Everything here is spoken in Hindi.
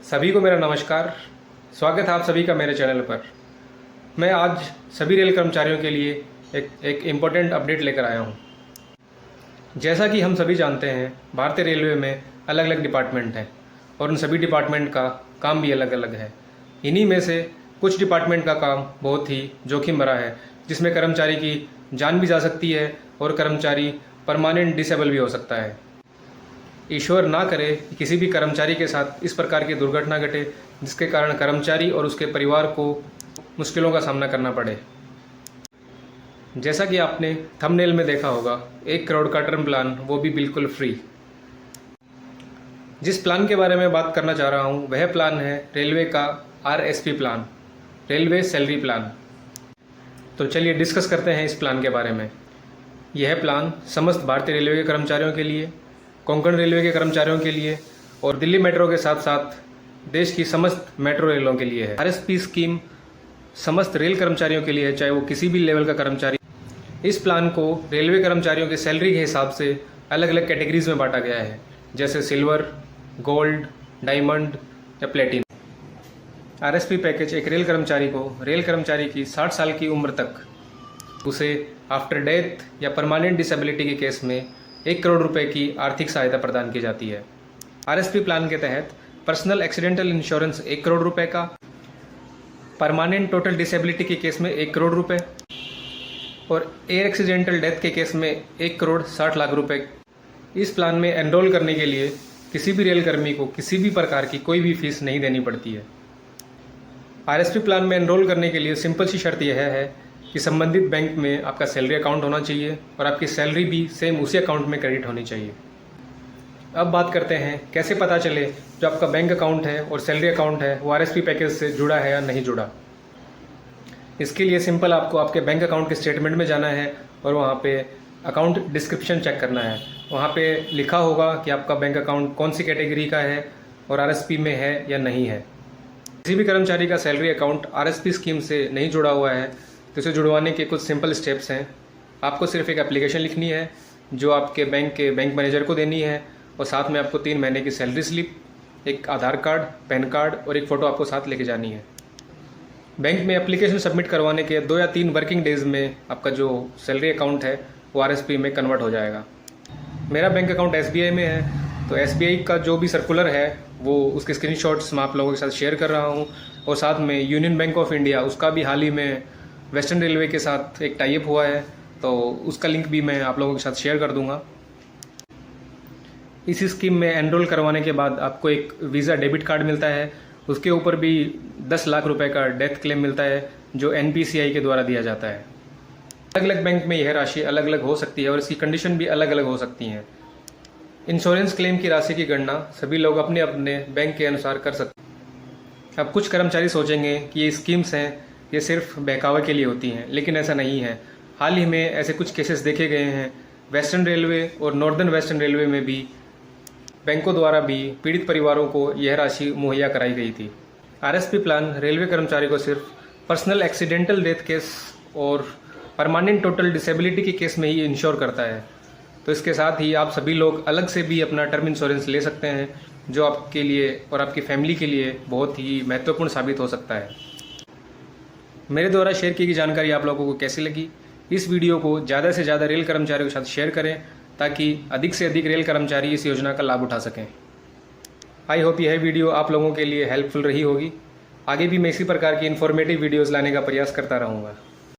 सभी को मेरा नमस्कार। स्वागत है आप सभी का मेरे चैनल पर। मैं आज सभी रेल कर्मचारियों के लिए एक इम्पोर्टेंट अपडेट लेकर आया हूँ। जैसा कि हम सभी जानते हैं, भारतीय रेलवे में अलग अलग डिपार्टमेंट हैं और उन सभी डिपार्टमेंट का काम भी अलग अलग है। इन्हीं में से कुछ डिपार्टमेंट का काम बहुत ही जोखिम भरा है, जिसमें कर्मचारी की जान भी जा सकती है और कर्मचारी परमानेंट डिसेबल भी हो सकता है। ईश्वर ना करे कि किसी भी कर्मचारी के साथ इस प्रकार की दुर्घटना घटे जिसके कारण कर्मचारी और उसके परिवार को मुश्किलों का सामना करना पड़े। जैसा कि आपने थंबनेल में देखा होगा, 1 करोड़ का टर्म प्लान, वो भी बिल्कुल फ्री। जिस प्लान के बारे में बात करना चाह रहा हूँ वह प्लान है रेलवे का RSP plan, railway salary plan. तो चलिए डिस्कस करते हैं इस प्लान के बारे में। यह प्लान समस्त भारतीय रेलवे के कर्मचारियों के लिए, कोंकण रेलवे के कर्मचारियों के लिए और दिल्ली मेट्रो के साथ साथ देश की समस्त मेट्रो रेलों के लिए है। RSP स्कीम समस्त रेल कर्मचारियों के लिए है, चाहे वो किसी भी लेवल का कर्मचारी। इस प्लान को रेलवे कर्मचारियों की सैलरी के हिसाब से अलग अलग कैटेगरीज में बांटा गया है, जैसे सिल्वर, गोल्ड, डायमंड या प्लेटिनम। RSP पैकेज एक रेल कर्मचारी की 60 साल की उम्र तक उसे आफ्टर डेथ या परमानेंट डिसेबिलिटी के केस में 1 करोड़ रुपए की आर्थिक सहायता प्रदान की जाती है। RSP प्लान के तहत पर्सनल एक्सीडेंटल इंश्योरेंस 1 करोड़ रुपए का, परमानेंट टोटल डिसेबिलिटी के केस में 1 करोड़ रुपए और एयर एक्सीडेंटल डेथ के केस में 1 करोड़ 60 लाख रुपए। इस प्लान में एनरोल करने के लिए किसी भी रेलकर्मी को किसी भी प्रकार की कोई भी फीस नहीं देनी पड़ती है। RSP प्लान में एनरोल करने के लिए सिंपल सी शर्त यह है कि संबंधित बैंक में आपका सैलरी अकाउंट होना चाहिए और आपकी सैलरी भी सेम उसी अकाउंट में क्रेडिट होनी चाहिए। अब बात करते हैं कैसे पता चले जो आपका बैंक अकाउंट है और सैलरी अकाउंट है वो RSP पैकेज से जुड़ा है या नहीं जुड़ा। इसके लिए सिंपल आपको आपके बैंक अकाउंट के स्टेटमेंट में जाना है और वहाँ पे अकाउंट डिस्क्रिप्शन चेक करना है। वहाँ पे लिखा होगा कि आपका बैंक अकाउंट कौन सी कैटेगरी का है और RSP में है या नहीं है। किसी भी कर्मचारी का सैलरी अकाउंट RSP स्कीम से नहीं जुड़ा हुआ है तो इसे जुड़वाने के कुछ सिंपल स्टेप्स हैं। आपको सिर्फ एक एप्लीकेशन लिखनी है जो आपके बैंक के बैंक मैनेजर को देनी है और साथ में आपको 3 महीने की सैलरी स्लिप, एक आधार कार्ड, पैन कार्ड और एक फ़ोटो आपको साथ लेके जानी है। बैंक में एप्लीकेशन सबमिट करवाने के 2 या 3 वर्किंग डेज़ में आपका जो सैलरी अकाउंट है वो RSP में कन्वर्ट हो जाएगा। मेरा बैंक अकाउंट SBI में है, तो SBI का जो भी सर्कुलर है वो उसके स्क्रीनशॉट्स मैं आप लोगों के साथ शेयर कर रहा हूँ और साथ में यूनियन बैंक ऑफ इंडिया, उसका भी हाल ही में वेस्टर्न रेलवे के साथ एक टाई अप हुआ है, तो उसका लिंक भी मैं आप लोगों के साथ शेयर कर दूंगा। इस स्कीम में एनरोल करवाने के बाद आपको एक वीज़ा डेबिट कार्ड मिलता है, उसके ऊपर भी 10 लाख रुपए का डेथ क्लेम मिलता है जो NPCI के द्वारा दिया जाता है। अलग अलग बैंक में यह राशि अलग अलग हो सकती है और इसकी कंडीशन भी अलग अलग हो सकती हैं। इंश्योरेंस क्लेम की राशि की गणना सभी लोग अपने अपने बैंक के अनुसार कर सकते हैं। अब कुछ कर्मचारी सोचेंगे कि ये स्कीम्स हैं, ये सिर्फ बहकावे के लिए होती हैं, लेकिन ऐसा नहीं है। हाल ही में ऐसे कुछ केसेस देखे गए हैं। वेस्टर्न रेलवे और नॉर्दर्न वेस्टर्न रेलवे में भी बैंकों द्वारा भी पीड़ित परिवारों को यह राशि मुहैया कराई गई थी। RSP प्लान रेलवे कर्मचारी को सिर्फ पर्सनल एक्सीडेंटल डेथ केस और परमानेंट टोटल डिसेबिलिटी के केस में ही इंश्योर करता है। तो इसके साथ ही आप सभी लोग अलग से भी अपना टर्म इंश्योरेंस ले सकते हैं, जो आपके लिए और आपकी फैमिली के लिए बहुत ही महत्वपूर्ण साबित हो सकता है। मेरे द्वारा शेयर की गई जानकारी आप लोगों को कैसी लगी? इस वीडियो को ज़्यादा से ज़्यादा रेल कर्मचारियों के साथ शेयर करें ताकि अधिक से अधिक रेल कर्मचारी इस योजना का लाभ उठा सकें। आई होप यह वीडियो आप लोगों के लिए हेल्पफुल रही होगी। आगे भी मैं इसी प्रकार की इन्फॉर्मेटिव वीडियोज़ लाने का प्रयास करता रहूँगा।